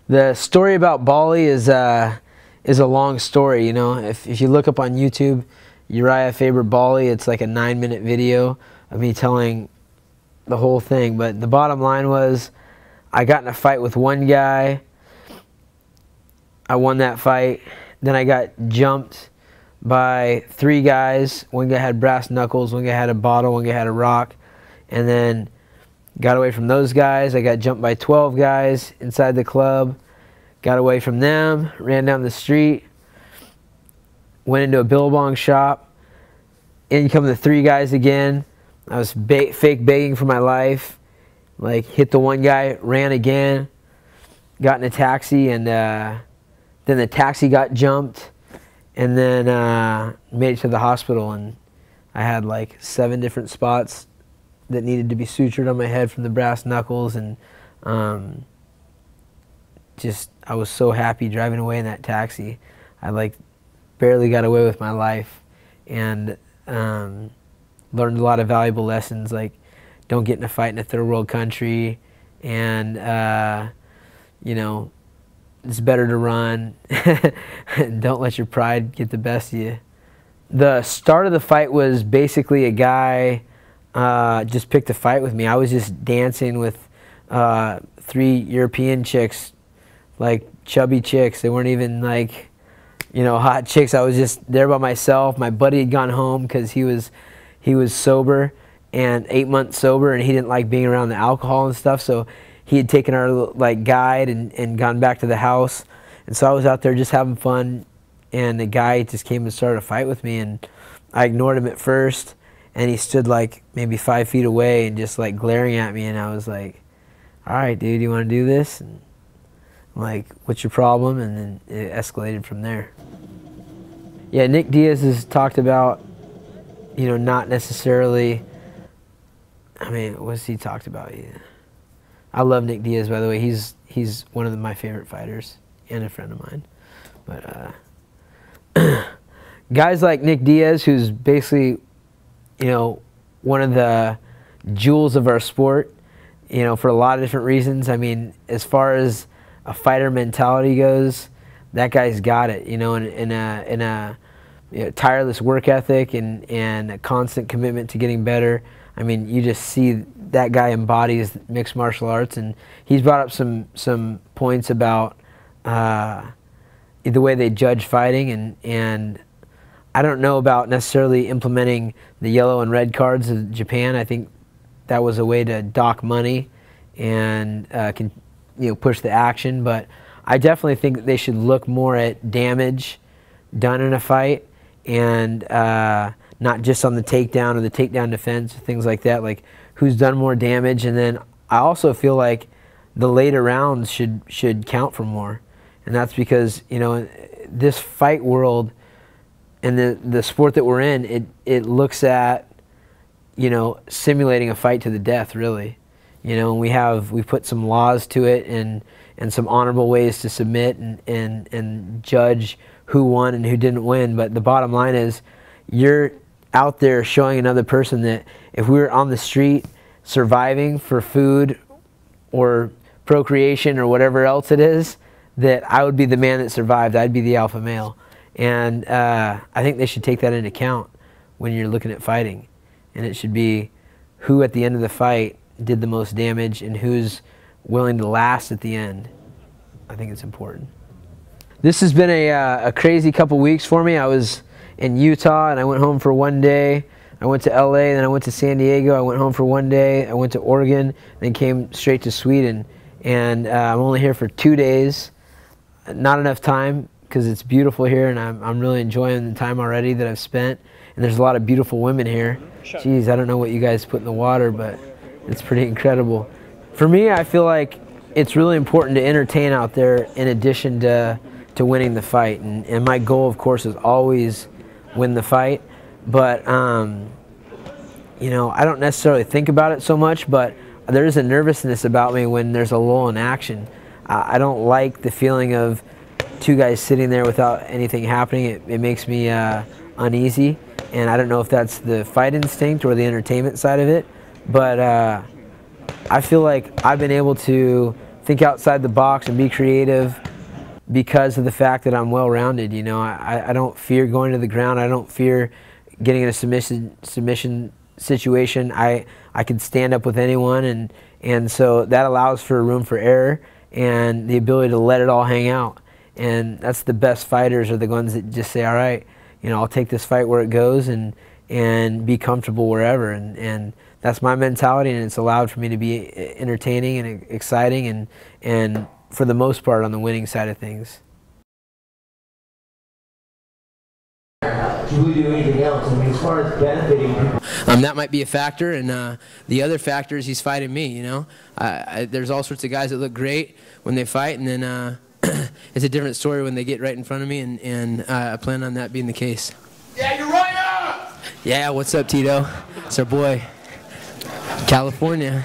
The story about Bali is a long story. You know, if you look up on YouTube, Urijah Faber Bali, it's like a 9-minute video of me telling the whole thing. But the bottom line was, I got in a fight with one guy. I won that fight. Then I got jumped by 3 guys. One guy had brass knuckles, one guy had a bottle, one guy had a rock, and then got away from those guys. I got jumped by 12 guys inside the club. Got away from them, ran down the street, went into a billabong shop. In come the 3 guys again. I was fake begging for my life. Like, hit the one guy, ran again, got in a taxi, and then the taxi got jumped, and then made it to the hospital. And I had like 7 different spots that needed to be sutured on my head from the brass knuckles, and just, I was so happy driving away in that taxi. I like barely got away with my life, and learned a lot of valuable lessons, like don't get in a fight in a third world country, and you know, it's better to run. And don't let your pride get the best of you. The start of the fight was basically a guy just picked a fight with me. I was just dancing with 3 European chicks, like chubby chicks. They weren't even like, you know, hot chicks. I was just there by myself. My buddy had gone home because he was sober, and 8 months sober, and he didn't like being around the alcohol and stuff. So he had taken our like guide and gone back to the house. And so I was out there just having fun, and the guy just came and started a fight with me, and I ignored him at first, and he stood like maybe 5 feet away and just like glaring at me, and I was like, all right, dude, you want to do this? And I'm like, what's your problem? And then it escalated from there. Yeah, Nick Diaz has talked about, you know, not necessarily, I mean, what's he talked about? Yeah. I love Nick Diaz, by the way. He's one of my favorite fighters and a friend of mine. But guys like Nick Diaz, who's basically, you know, one of the jewels of our sport, you know, for a lot of different reasons. I mean, as far as a fighter mentality goes, that guy's got it, you know, in a you know, tireless work ethic and a constant commitment to getting better. I mean, you just see that guy embodies mixed martial arts, and he's brought up some points about the way they judge fighting, and I don't know about necessarily implementing the yellow and red cards of Japan. I think that was a way to dock money and you know, push the action, but I definitely think that they should look more at damage done in a fight, and not just on the takedown or the takedown defense, things like that, like who's done more damage. And then I also feel like the later rounds should count for more, and that's because, you know, this fight world and the sport that we're in, it looks at, you know, simulating a fight to the death, really. You know, and we put some laws to it, and some honorable ways to submit and judge who won and who didn't win. But the bottom line is, you're out there showing another person that if we were on the street surviving for food or procreation or whatever else it is, that I would be the man that survived. I'd be the alpha male. And I think they should take that into account when you're looking at fighting. And it should be who at the end of the fight did the most damage and who's willing to last at the end. I think it's important. This has been a crazy couple weeks for me. I was in Utah, and I went home for 1 day. I went to LA, then I went to San Diego. I went home for 1 day. I went to Oregon, then came straight to Sweden. And I'm only here for 2 days. Not enough time, because it's beautiful here, and I'm really enjoying the time already that I've spent. And there's a lot of beautiful women here. Geez, I don't know what you guys put in the water, but it's pretty incredible. For me, I feel like it's really important to entertain out there in addition to winning the fight. And my goal, of course, is always win the fight. But, you know, I don't necessarily think about it so much, but there is a nervousness about me when there's a lull in action. I don't like the feeling of 2 guys sitting there without anything happening. It makes me uneasy, and I don't know if that's the fight instinct or the entertainment side of it, but I feel like I've been able to think outside the box and be creative because of the fact that I'm well-rounded. You know, I don't fear going to the ground. I don't fear getting in a submission situation. I can stand up with anyone, and so that allows for room for error and the ability to let it all hang out. And that's the best fighters, are the ones that just say, all right, you know, I'll take this fight where it goes and be comfortable wherever. And that's my mentality, and it's allowed for me to be entertaining and exciting and for the most part on the winning side of things. Do we do anything else? I mean, as far as benefiting people? That might be a factor, and the other factor is he's fighting me, you know. There's all sorts of guys that look great when they fight, and then it's a different story when they get right in front of me, and I plan on that being the case. Yeah, you're right up! Yeah, what's up, Tito? It's our boy, California.